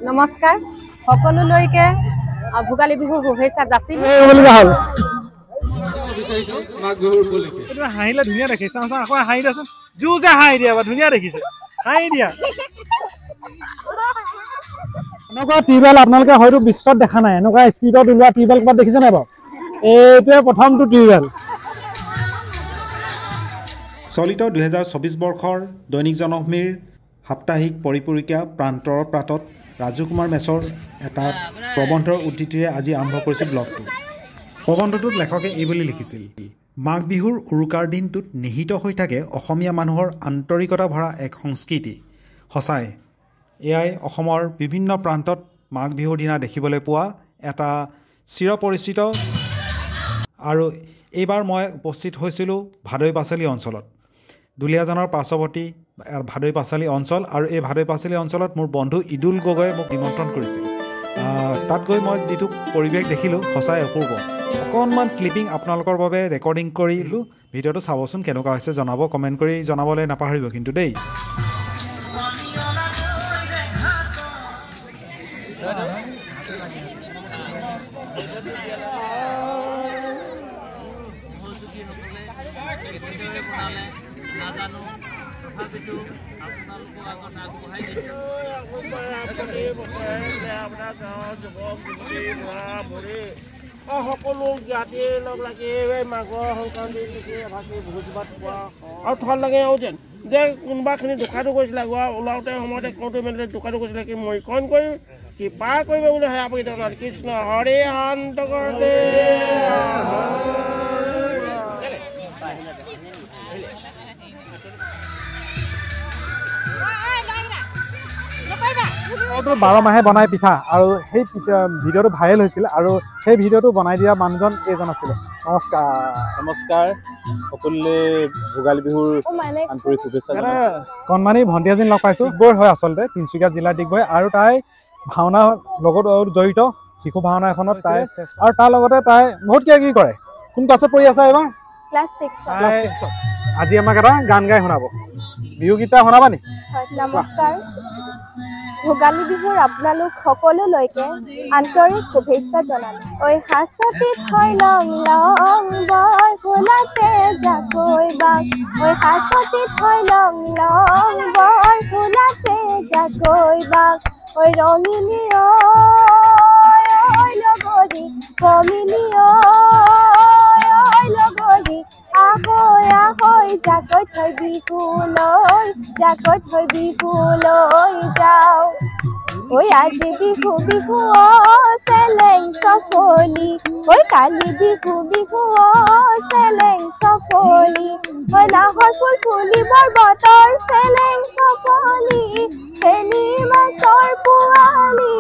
নমস্কাৰ সকলোলৈকে ভোগালী বিহুৰ শুভেচ্ছা যাচিম। হাঁহিলে ধুনীয়া দেখিছে আকৌ হাঁহি দিয়াচোন জোৰছে হাঁহি দিয়া ধুনীয়া দেখিছে হাঁহি দিয়া এনেকুৱা টিউবেল আপোনালোকে হয়তো বিশ্বত দেখা নাই এনেকুৱা স্পীডত ওলোৱা টিউবেল ক'ৰবাত দেখিছে নাই বাৰু এইটোৱে প্ৰথমটো টিউবেল চলিত 2024 বৰ্ষৰ দৈনিক জনভূমিৰ সাপ্তাহিক পৰিপূৰকীয়া প্ৰান্তৰ প্ৰাতত ৰাজু কুমাৰ মেছৰ এটা প্ৰবন্ধৰ উদ্ধৃতিৰে আজি আৰম্ভ কৰিছিল ব্লগটো। প্ৰবন্ধটোত লেখকে এইবুলি লিখিছিল, মাঘ বিহুৰ উৰুকাৰ দিনটোত নিহিত হৈ থাকে অসমীয়া মানুহৰ আন্তৰিকতা ভৰা এক সংস্কৃতি। সঁচাই এয়াই অসমৰ বিভিন্ন প্ৰান্তত মাঘ বিহুৰ দিনা দেখিবলৈ পোৱা এটা চিৰপৰিচিত। আৰু এইবাৰ মই উপস্থিত হৈছিলোঁ ভাদৈ পাঁচালী অঞ্চলত, দুলীয়াজানৰ পাৰ্শ্বৱৰ্তী ভাদৈ পাঁচালী অঞ্চল। আৰু এই ভাদৈ পাঁচালী অঞ্চলত মোৰ বন্ধু ইদুল গগৈয়ে মোক নিমন্ত্ৰণ কৰিছিল। তাত গৈ মই যিটো পৰিৱেশ দেখিলোঁ সঁচাই অপূৰ্ব। অকণমান ক্লিপিং আপোনালোকৰ বাবে ৰেকৰ্ডিং কৰিলোঁ, ভিডিঅ'টো চাবচোন কেনেকুৱা হৈছে জনাব, কমেণ্ট কৰি জনাবলৈ নাপাহৰিব কিন্তু দেই। সকলো জাতিৰ লগ লাগি মাঘৰ সংক্ৰান্তি ভোজ ভাত খোৱা আৰু থল লাগে আৰু যেন যে কোনোবাখিনি দোকানো গৈছিলে ওলাওঁতে সময়তে কওঁতে মেলিতে দোকানো গৈছিলে কি মৰিকণ কৰি কৃপা কৰিব বুলি সেয়া আপুনি কৃষ্ণ হৰে শান্ত কৰে। বাৰ মাহে বনাই পিঠা আৰু সেই ভিডিঅ'টো ভাইৰেল হৈছিল আৰু সেই ভিডিঅ'টো বনাই দিয়া মানুহজন এইজন আছিলে। নমস্কাৰ নমস্কাৰ সকলোৱে ভোগালী বিহুৰ আন্তৰিক শুভেচ্ছা। কণমানি ভণ্টি এজনী লগ পাইছোঁ, ডিগবৈৰ হয় আচলতে, তিনিচুকীয়া জিলাৰ ডিগবৈ। আৰু তাই ভাওনা লগত জড়িত, শিশু ভাওনা এখনত তাই, আৰু তাৰ লগতে তাই বহুত কিবা কিবি কৰে। কোন ক্লাছত পঢ়ি আছে এইবাৰ? ক্লাছ 6। আজি আমাক এটা গান গাই শুনাব, বিহু গীত শুনাবা নি? নমস্কাৰ, ভোগালী বিহুৰ আপোনালোক সকলোলৈকে আন্তৰিক শুভেচ্ছা জনালোঁ। ঐ হাঁচতি থৈ লং লং বৰ ফুলাতে জাকৈ বাক, ঐ হাঁচতি থৈ লং লং বৰ ফুলাতে জাকৈ বাক, ঐ ৰঙিনী ঐ লগৰী কমিনী ঐ লগৰী আহৈ আহৈ জাকৈ থৈ বিহুলৈ, জাকৈ থৈ বিহুলৈ যাওঁ। ঐ আজি বিহু বিহু চেলেং চকলি, ঐ কালি বিহু বিহু চেলেং চকলি, ঐ নাহৰ ফুল ফুলিবৰ বতৰ চেলেং চকলি, চেনী মাছৰ পোৱালি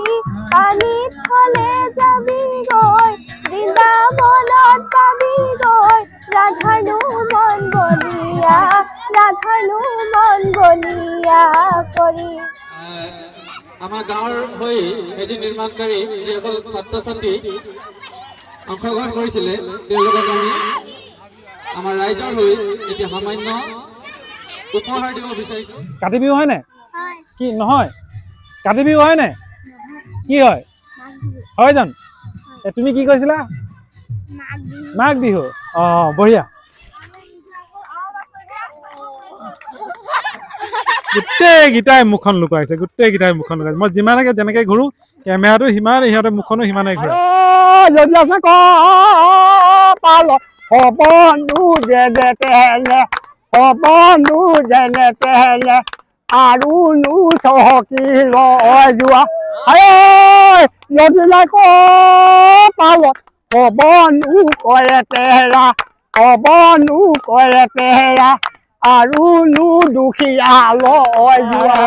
পানীত থলে যাবি গৈ, বৃন্দাবনত পাবি গৈ, ৰাধানো মন বলিয়া, ৰাধানো মন বলিয়া কৰি। আমাৰ গাঁৱৰ হৈ মেজি নিৰ্মাণকাৰী যিসকল ছাত্ৰ ছাত্ৰী অংশগ্ৰহণ কৰিছিলে তেওঁলোকক আমি আমাৰ ৰাইজৰ হৈ এতিয়া সামান্য উপহাৰ দিব বিচাৰিছোঁ। কাতি বিহু হয়নে? কি নহয় কাতি বিহু হয়নে? কি হয়? হয় জানো? তুমি কি কৈছিলা? মাঘ বিহু। অঁ বঢ়িয়া। গোটেইকেইটাই মুখখন লুকুৱাইছে, গোটেইকেইটাই মুখখন লুকুৱাইছে। মই যিমানকে যেনেকে ঘূৰো কেমেৰাটো সিমান, সিহঁতে মুখখনো সিমানে ঘূৰে। আৰু নো চহকী লৈ যোৱা নদীলৈ পালত পৱনো কৰে তেৰা, পৱনো কৰে তেৰা, আৰু নো দুখীয়া লৈ যোৱা।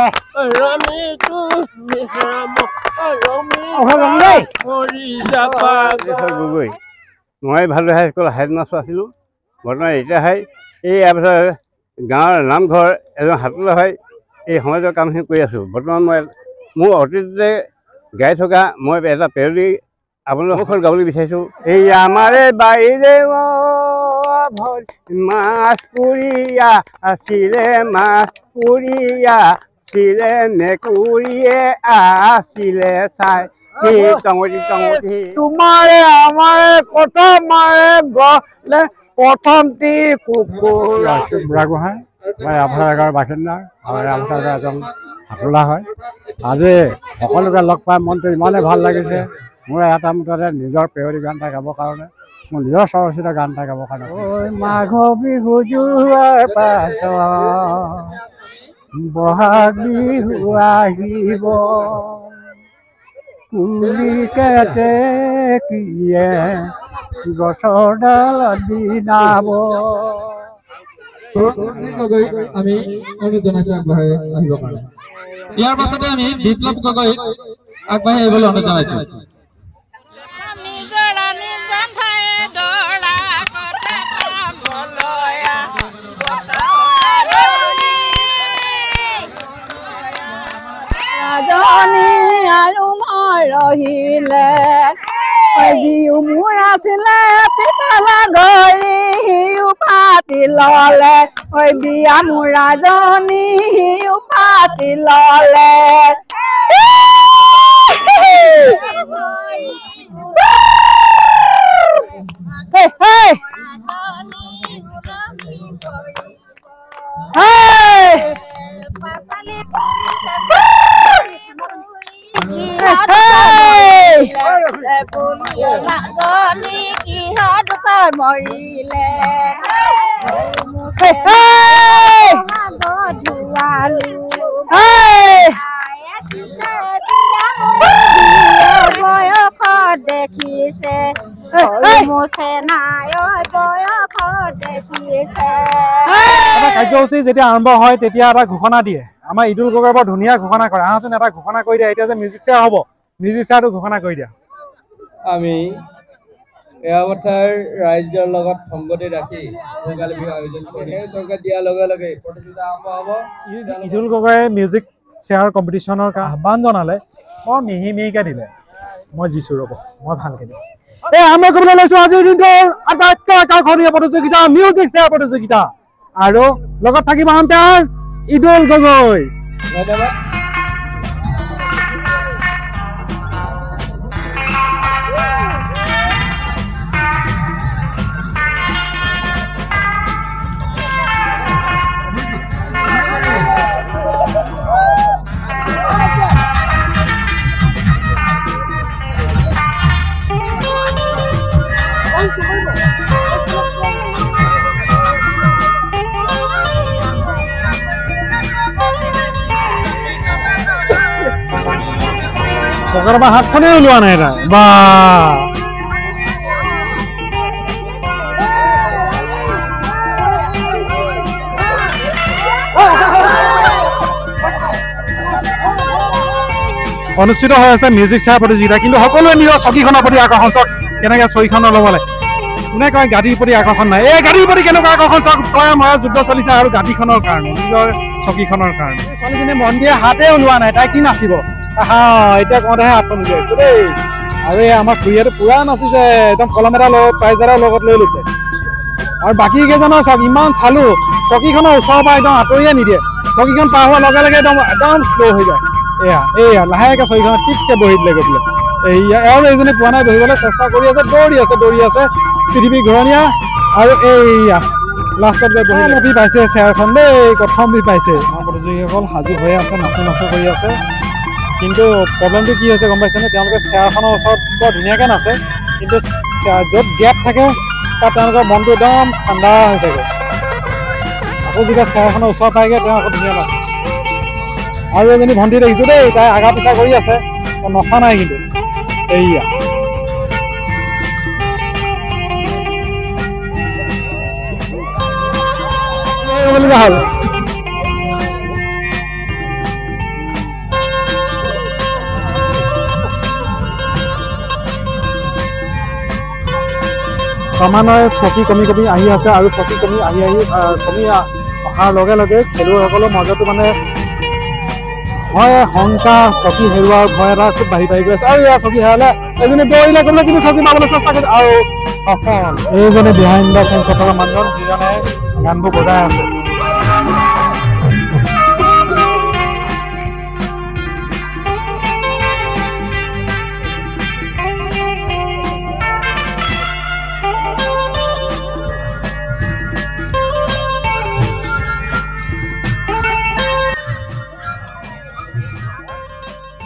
গগৈ, মই ভাদৈ হাইস্কুল হেডমাষ্টাৰ আছিলোঁ। বৰ্তমান এতিয়াহে এই গাঁৱৰ নামঘৰ এজন হাতলৈ হয় এই সমাজৰ কামখিনি কৰি আছোঁ। বৰ্তমান মই মোৰ অতীততে গাই থকা মই এটা পেৰডি আপোনালোকৰ মুখত গাবলৈ বিচাৰিছোঁ। এই আমাৰে বাইৰে মাছ পুৰিয়া আছিলে, মাছ পুৰিয়া চিলে নেকুৰিয়ে আছিলে চাই টঙতি টঙতি তোমাৰে আমাৰে কথা মাৰে গলে প্ৰথমটি কুকুৰা বুঢ়াগোহাঁই মই ৰামচাগাৰ বাসিন্দা আমাৰ ৰামচাগাৰ এজন সাঁতোলা হয় আজি সকলোকে লগ পাই মনটো ইমানেই ভাল লাগিছে মোৰ এটা মুঠতে নিজৰ পেয়ৰী গান এটা গাবৰ কাৰণে মোৰ নিজৰ স্বৰচিত গান এটা গাবৰ কাৰণে মাঘ বিহু যোৱাৰ পাছত বহাগ বিহু আহিব কুলি কেতেকীয়ে গছৰ ডালত বিনাব আমি অনুৰোধ জনাইছো আগবাঢ়ি আহিবৰ কাৰণে ইয়াৰ পাছতে আমি বিপ্লৱ গগৈক আগবাঢ়ি আহিবলৈ অনুৰোধ জনাইছো ৰাজনী আৰু মই ৰহিলে জিও মোৰ আছিলে পিতলা গৰি সিও পাতি ললে ঐ বিয়া মোৰ ৰাজনী সিও পাতি ললে মৰিলে বয়সত দেখিছে মোছে নাই বয়সত দেখিছে এটা কাৰ্যসূচী যেতিয়া আৰম্ভ হয় তেতিয়া এটা ঘোষণা দিয়ে আমাৰ ইদুল গগৈ বৰ ধুনীয়া ঘোষণা কৰে আহাচোন এটা ঘোষণা কৰি দিয়া এতিয়া যে মিউজিক চেয়াৰ হ'ব মিউজিক চেয়াৰটো ঘোষণা কৰি দিয়া আমি এৱাথাৰ ৰাইজৰ লগত সংগতি ৰাখি ভোগালী বিহু আয়োজন কৰি চৰকাৰ দিয়াৰ লগে লগে প্ৰতিযোগিতা আৰম্ভ হ'ব ইদুল গগৈয়ে মিউজিক চেয়াৰ কম্পিটিশ্যনৰ আহ্বান জনালে বৰ মিহি মিহিকৈ দিলে মই জিছোঁ ৰ'ব মই ভালকৈ দিম এই আমি ক'বলৈ লৈছোঁ আজিৰ দিনটোৰ আটাইতকৈ আকৰ্ষণীয় প্ৰতিযোগিতা মিউজিক চেয়াৰ প্ৰতিযোগিতা আৰু লগত থাকিব আম্পায়াৰ ইদুল গগৈ ধন্যবাদ পকেটৰ পৰা হাতখনেই ওলোৱা নাই তাই বা অনুষ্ঠিত হৈ আছে মিউজিক চেয়াৰ প্ৰতিযোগিতা কিন্তু সকলোৱে নিজৰ চকীখনৰ প্ৰতি আকৰ্ষণ চাওক কেনেকৈ চকীখনৰ ল'বলৈ কোনে কয় গাড়ীৰ প্ৰতি আকৰ্ষণ নাই এই গাড়ীৰ প্ৰতি কেনেকুৱা আকৰ্ষণ চাওক তই মই যুদ্ধ চলিছে আৰু গাড়ীখনৰ কাৰণে নিজৰ চকীখনৰ কাৰণে ছোৱালীজনী মন দিয়ে হাতে ওলোৱা নাই তাই কি নাচিব এতিয়া কওঁতেহে হাতখন উলিয়াইছো দেই আৰু এই আমাৰ খুৰীয়েতো পুৰা নাচিছে একদম কলম এটা লগত প্ৰাইজ এটা লগত লৈ লৈছে আৰু বাকী কেইজনৰ চাওক ইমান চালো চকীখনৰ ওচৰৰ পৰা একদম আঁতৰিয়ে নিদিয়ে চকীখন পাৰ হোৱাৰ লগে লগে একদম শ্ল' হৈ যায় এয়া লাহেকৈ চকীখনত টিপকৈ বহি দিলে গৈ পেলাই এওঁ এইজনী পোৱা নাই বহিবলৈ চেষ্টা কৰি আছে দৌৰি আছে পৃথিৱী ঘূৰণীয়া আৰু এইয়া লাষ্টত গৈ বহি নদী পাইছে চেয়াৰখন দেই প্ৰথম বি পাইছে আমাৰ প্ৰতিযোগীসকল সাজু হৈ আছে নাচো কৰি আছে কিন্তু প্ৰব্লেমটো কি হৈছে গম পাইছেনে তেওঁলোকে চেয়াৰখনৰ ওচৰত বৰ ধুনীয়াকৈ নাচে কিন্তু য'ত গেপ থাকে তাত তেওঁলোকৰ মনটো একদম ঠাণ্ডা হৈ থাকে আকৌ যেতিয়া চেয়াৰখনৰ ওচৰত পায়গৈ তেওঁ আকৌ ধুনীয়া নাচে আৰু এজনী ভণ্টি দেখিছোঁ দেই তাই আগা পিছা কৰি আছে নচা নাই কিন্তু এইয়া হ'ল ক্ৰমান্বয়ে চকী কমি আহি আছে আৰু চকী কমি অহাৰ লগে লগে খেলুৱৈসকলৰ মাজতো মানে হয় শংকা চকী হেৰুৱাৰ ভয় এটা খুব বাঢ়ি গৈ আছে আৰু এয়া চকী হেৰালে এজনী দৌৰিলে গ'লে কিন্তু চকী পাবলৈ চেষ্টা কৰিছে আৰু সফল এইজনে বিহাইণ্ড দ্য চেঞ্চ থকা মানুহজন যিজনে গানবোৰ বজাই আছে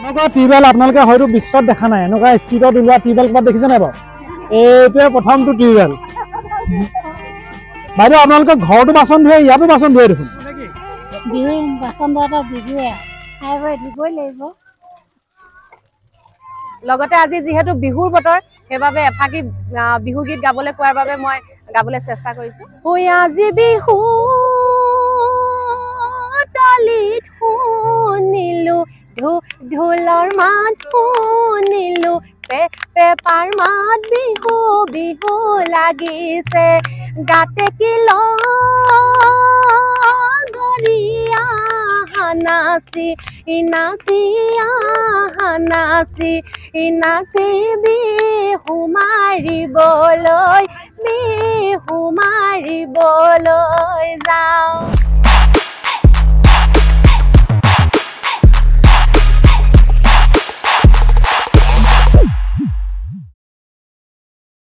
এনেকুৱা টিউবৱেল আপোনালোকে হয়তো বিশ্বত দেখা নাই এনেকুৱা স্পীডত ওলোৱা টিউবৱেল ক'ৰবাত দেখিছে নাই বাৰু এইটোৱে প্ৰথমটো টিউবৱেল বাইদেউ আপোনালোকে ঘৰতো বাচন ধুৱে ইয়াতো বাচন ধুৱে দেখোন বিহুৰ বাচন বৰ্তন বিহুৱে খাই বৈ ধুবই লাগিব লগতে আজি যিহেতু বিহুৰ বতৰ সেইবাবে এফাকি বিহু গীত গাবলৈ কোৱাৰ বাবে মই গাবলৈ চেষ্টা কৰিছোঁ ঐ আজি বিহু তলিত শুনিলো ঢোলৰ মাত শুনিলো পেপাৰ মাত বিহু বিহু লাগিছে গাতে কি লগৰীয়া নাচি নাচি বিহু মাৰিবলৈ যাওঁ